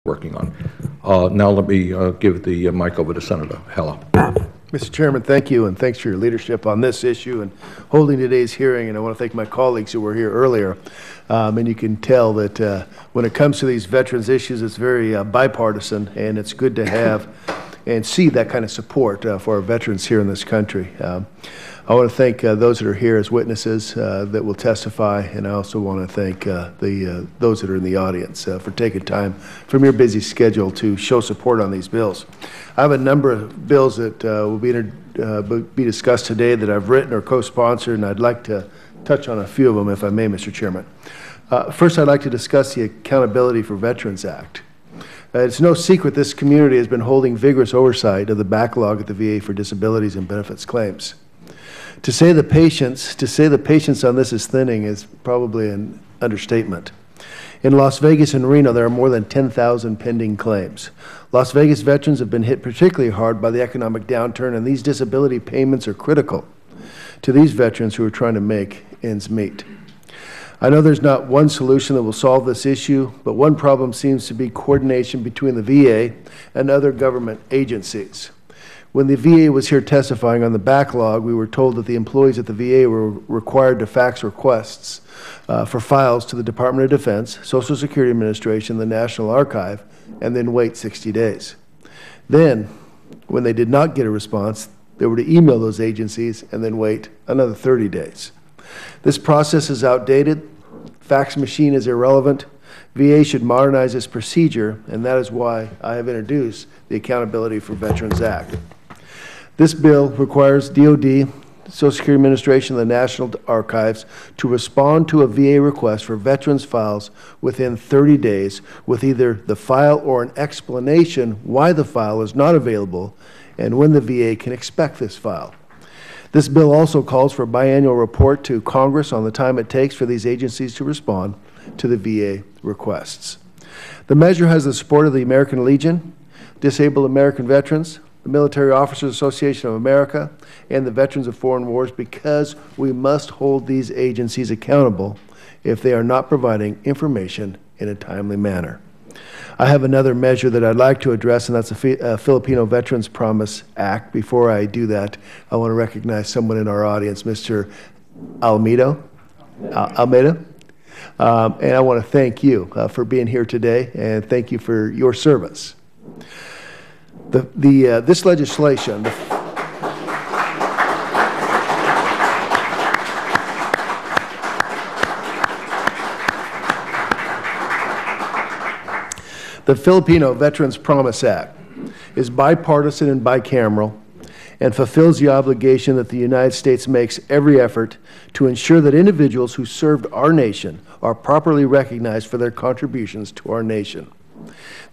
working on. Now let me give the mic over to Senator Heller. Mr. Chairman, thank you, and thanks for your leadership on this issue and holding today's hearing. And I want to thank my colleagues who were here earlier. And you can tell that when it comes to these veterans issues, it's very bipartisan, and it's good to have and see that kind of support for our veterans here in this country. I want to thank those that are here as witnesses that will testify, and I also want to thank those that are in the audience for taking time from your busy schedule to show support on these bills. I have a number of bills that will be discussed today that I've written or co-sponsored, and I'd like to touch on a few of them, if I may, Mr. Chairman. First, I'd like to discuss the Accountability for Veterans Act. It's no secret this community has been holding vigorous oversight of the backlog at the VA for disabilities and benefits claims. To say the patience on this is thinning is probably an understatement. In Las Vegas and Reno, there are more than 10,000 pending claims. Las Vegas veterans have been hit particularly hard by the economic downturn, and these disability payments are critical to these veterans who are trying to make ends meet. I know there's not one solution that will solve this issue, but one problem seems to be coordination between the VA and other government agencies. When the VA was here testifying on the backlog, we were told that the employees at the VA were required to fax requests for files to the Department of Defense, Social Security Administration, the National Archive, and then wait 60 days. Then, when they did not get a response, they were to email those agencies and then wait another 30 days. This process is outdated. Fax machine is irrelevant. VA should modernize this procedure, and that is why I have introduced the Accountability for Veterans Act. This bill requires DOD, Social Security Administration, and the National Archives to respond to a VA request for veterans files within 30 days with either the file or an explanation why the file is not available and when the VA can expect this file. This bill also calls for a biannual report to Congress on the time it takes for these agencies to respond to the VA requests. The measure has the support of the American Legion, Disabled American Veterans, the Military Officers Association of America, and the Veterans of Foreign Wars, because we must hold these agencies accountable if they are not providing information in a timely manner. I have another measure that I'd like to address, and that's the Filipino Veterans Promise Act. Before I do that, I want to recognize someone in our audience, Mr. Almeida. And I want to thank you for being here today, and thank you for your service. This legislation, the Filipino Veterans Promise Act is bipartisan and bicameral and fulfills the obligation that the United States makes every effort to ensure that individuals who served our nation are properly recognized for their contributions to our nation.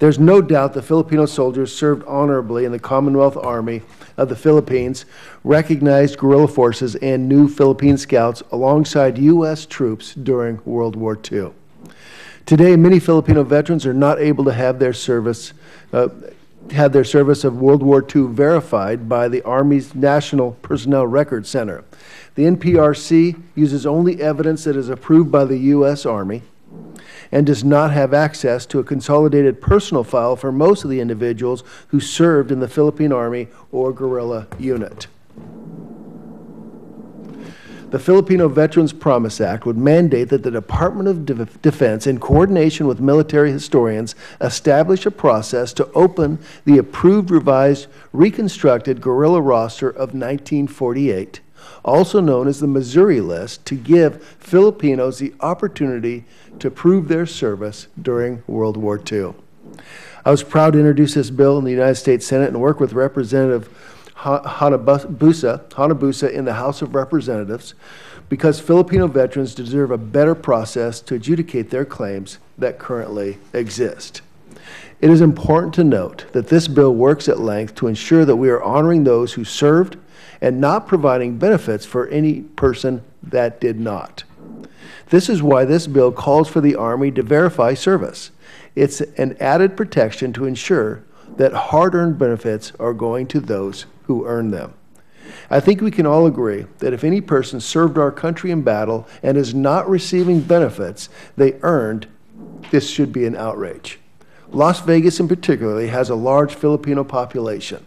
There's no doubt the Filipino soldiers served honorably in the Commonwealth Army of the Philippines, recognized guerrilla forces, and new Philippine Scouts alongside U.S. troops during World War II. Today, many Filipino veterans are not able to have their service of World War II verified by the Army's National Personnel Record Center. The NPRC uses only evidence that is approved by the U.S. Army and does not have access to a consolidated personal file for most of the individuals who served in the Philippine Army or guerrilla unit. The Filipino Veterans Promise Act would mandate that the Department of Defense, in coordination with military historians, establish a process to open the approved, revised, reconstructed guerrilla roster of 1948, also known as the Missouri List, to give Filipinos the opportunity to prove their service during World War II. I was proud to introduce this bill in the United States Senate and work with Representative Hanabusa in the House of Representatives, because Filipino veterans deserve a better process to adjudicate their claims that currently exist. It is important to note that this bill works at length to ensure that we are honoring those who served and not providing benefits for any person that did not. This is why this bill calls for the Army to verify service. It's an added protection to ensure that hard-earned benefits are going to those who earn them. I think we can all agree that if any person served our country in battle and is not receiving benefits they earned, this should be an outrage. Las Vegas in particular has a large Filipino population,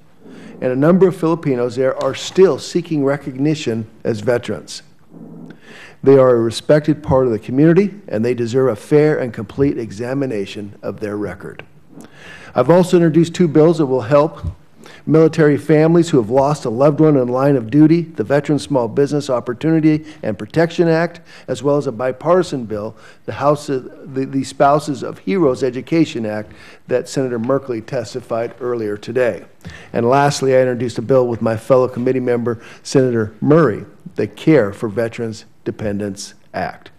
and a number of Filipinos there are still seeking recognition as veterans. They are a respected part of the community, and they deserve a fair and complete examination of their record. I've also introduced 2 bills that will help military families who have lost a loved one in the line of duty, the Veteran Small Business Opportunity and Protection Act, as well as a bipartisan bill, the Spouses of Heroes Education Act, that Senator Merkley testified earlier today. And lastly, I introduced a bill with my fellow committee member, Senator Murray, the Care for Veterans Dependents Act.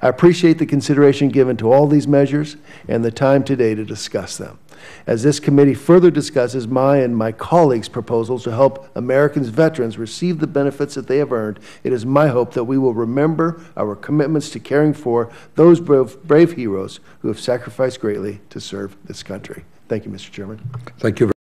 I appreciate the consideration given to all these measures and the time today to discuss them. As this committee further discusses my and my colleagues' proposals to help Americans' veterans receive the benefits that they have earned, it is my hope that we will remember our commitments to caring for those brave heroes who have sacrificed greatly to serve this country. Thank you, Mr. Chairman. Thank you.